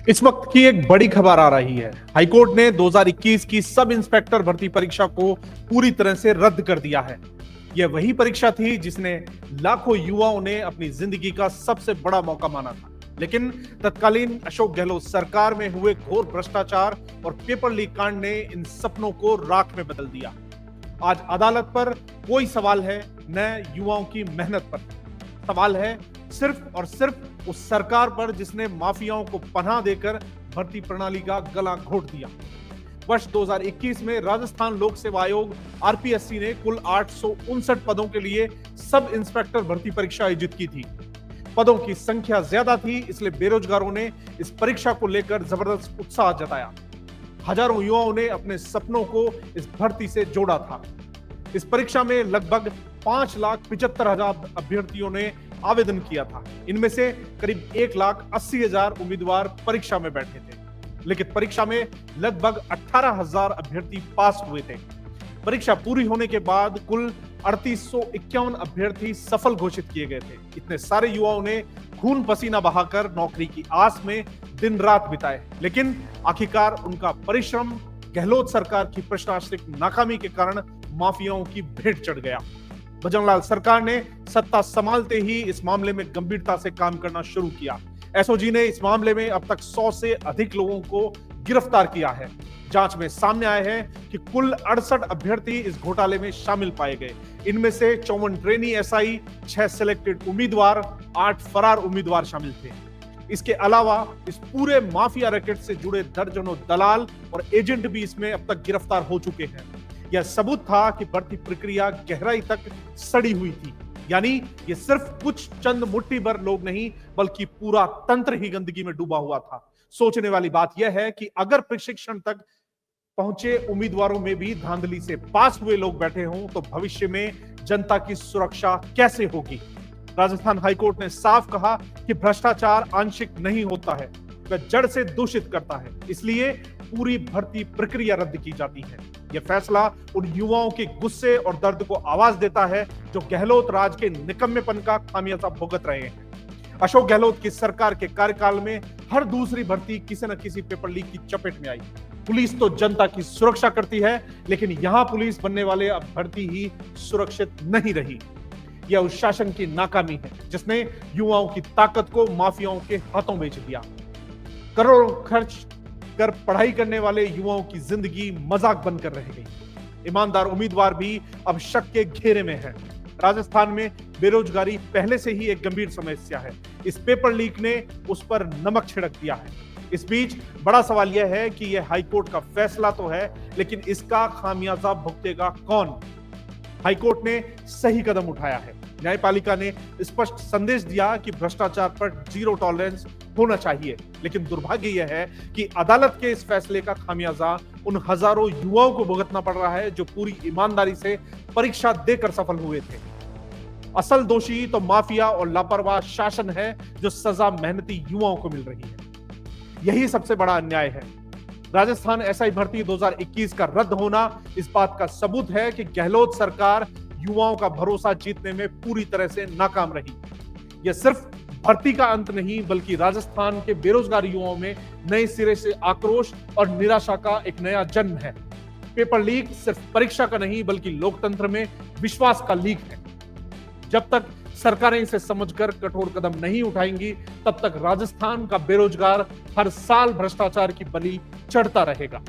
इस वक्त की एक बड़ी खबर आ रही है। हाईकोर्ट ने 2021 की सब इंस्पेक्टर भर्ती परीक्षा को पूरी तरह से रद्द कर दिया है। यह वही परीक्षा थी जिसने लाखों युवाओं ने अपनी जिंदगी का सबसे बड़ा मौका माना था। लेकिन तत्कालीन अशोक गहलोत सरकार में हुए घोर भ्रष्टाचार और पेपर लीक कांड ने इन सपनों को राख में बदल दिया। आज अदालत पर कोई सवाल है न युवाओं की मेहनत पर, सवाल है सिर्फ और सिर्फ उस सरकार पर जिसने माफियाओं को पनाह देकर भर्ती प्रणाली का गला घोट दिया। वर्ष 2021 में राजस्थान लोक सेवा आयोग आरपीएससी ने कुल 859 पदों के लिए सब इंस्पेक्टर भर्ती परीक्षा आयोजित की थी। पदों की संख्या ज्यादा थी, इसलिए बेरोजगारों ने इस परीक्षा को लेकर जबरदस्त उत्साह जताया। हजारों युवाओं ने अपने सपनों को इस भर्ती से जोड़ा था। इस परीक्षा में लगभग 5,75,000 अभ्यर्थियों ने आवेदन किया था। इनमें से करीब 1,80,000 उम्मीदवार परीक्षा में बैठे थे, लेकिन परीक्षा में लगभग 18,000 अभ्यर्थी पास हुए थे। परीक्षा पूरी होने के बाद कुल 3,851 अभ्यर्थी सफल घोषित किए गए थे। इतने सारे युवाओं ने खून पसीना बहाकर नौकरी की आस में दिन रात बिताए, लेकिन आखिरकार उनका परिश्रम गहलोत सरकार की प्रशासनिक नाकामी के कारण माफियाओं की भेंट चढ़ गया। भजनलाल सरकार ने सत्ता संभालते ही इस मामले में गंभीरता से काम करना शुरू किया। एसओजी ने इस मामले में अब तक 100 से अधिक लोगों को गिरफ्तार किया है। जांच में सामने आया है कि कुल 68 अभ्यर्थी इस घोटाले में शामिल पाए गए। इनमें से 54 ट्रेनी एसआई, 6 सिलेक्टेड उम्मीदवार, 8 फरार उम्मीदवार शामिल थे। इसके अलावा इस पूरे माफिया रैकेट से जुड़े दर्जनों दलाल और एजेंट भी इसमें अब तक गिरफ्तार हो चुके हैं। यह सबूत था कि भर्ती प्रक्रिया गहराई तक सड़ी हुई थी। यानी ये सिर्फ कुछ चंद मुट्ठी भर लोग नहीं, बल्कि पूरा तंत्र ही गंदगी में डूबा हुआ था। सोचने वाली बात यह है कि अगर प्रशिक्षण तक पहुंचे उम्मीदवारों में भी धांधली से पास हुए लोग बैठे हों, तो भविष्य में जनता की सुरक्षा कैसे होगी। राजस्थान हाईकोर्ट ने साफ कहा कि भ्रष्टाचार आंशिक नहीं होता है, वह जड़ से दूषित करता है। इसलिए पूरी भर्ती प्रक्रिया रद्द की जाती है। यह फैसला उन युवाओं के गुस्से और दर्द को आवाज देता है जो गहलोत राज के निकम्मेपन का खामियाजा भुगत रहे हैं। अशोक गहलोत की सरकार के कार्यकाल में हर दूसरी भर्ती किसी न किसी पेपर लीक की चपेट में आई। पुलिस तो जनता की सुरक्षा करती है, लेकिन यहां पुलिस बनने वाले अब भर्ती ही सुरक्षित नहीं रही। यह उस शासन की नाकामी है जिसने युवाओं की ताकत को माफियाओं के हाथों बेच दिया। करोड़ों खर्च कर पढ़ाई करने वाले युवाओं की जिंदगी मजाक बनकर रह गई। ईमानदार उम्मीदवार भी अब शक के घेरे में है। राजस्थान में बेरोजगारी पहले से ही एक गंभीर समस्या है। इस पेपर लीक ने उस पर नमक छिड़क दिया है। इस बीच बड़ा सवाल यह है कि यह हाईकोर्ट का फैसला तो है, लेकिन इसका खामियाजा भुगतेगा कौन। हाईकोर्ट ने सही कदम उठाया है। न्यायपालिका ने स्पष्ट संदेश दिया कि भ्रष्टाचार पर जीरो टॉलरेंस होना चाहिए, लेकिन दुर्भाग्य यह है कि अदालत के इस फैसले का खामियाजा उन हजारों युवाओं को भुगतना पड़ रहा है जो पूरी ईमानदारी से परीक्षा देकर सफल हुए थे। असल दोषी तो माफिया और लापरवाह शासन है, जो सजा मेहनती युवाओं को मिल रही है। यही सबसे बड़ा अन्याय है। राजस्थान एसआई भर्ती 2021 का रद्द होना इस बात का सबूत है कि गहलोत सरकार युवाओं का भरोसा जीतने में पूरी तरह से नाकाम रही। यह सिर्फ भर्ती का अंत नहीं, बल्कि राजस्थान के बेरोजगार युवाओं में नए सिरे से आक्रोश और निराशा का एक नया जन्म है। पेपर लीक सिर्फ परीक्षा का नहीं, बल्कि लोकतंत्र में विश्वास का लीक है। जब तक सरकारें इसे समझकर कठोर कदम नहीं उठाएंगी, तब तक राजस्थान का बेरोजगार हर साल भ्रष्टाचार की बलि चढ़ता रहेगा।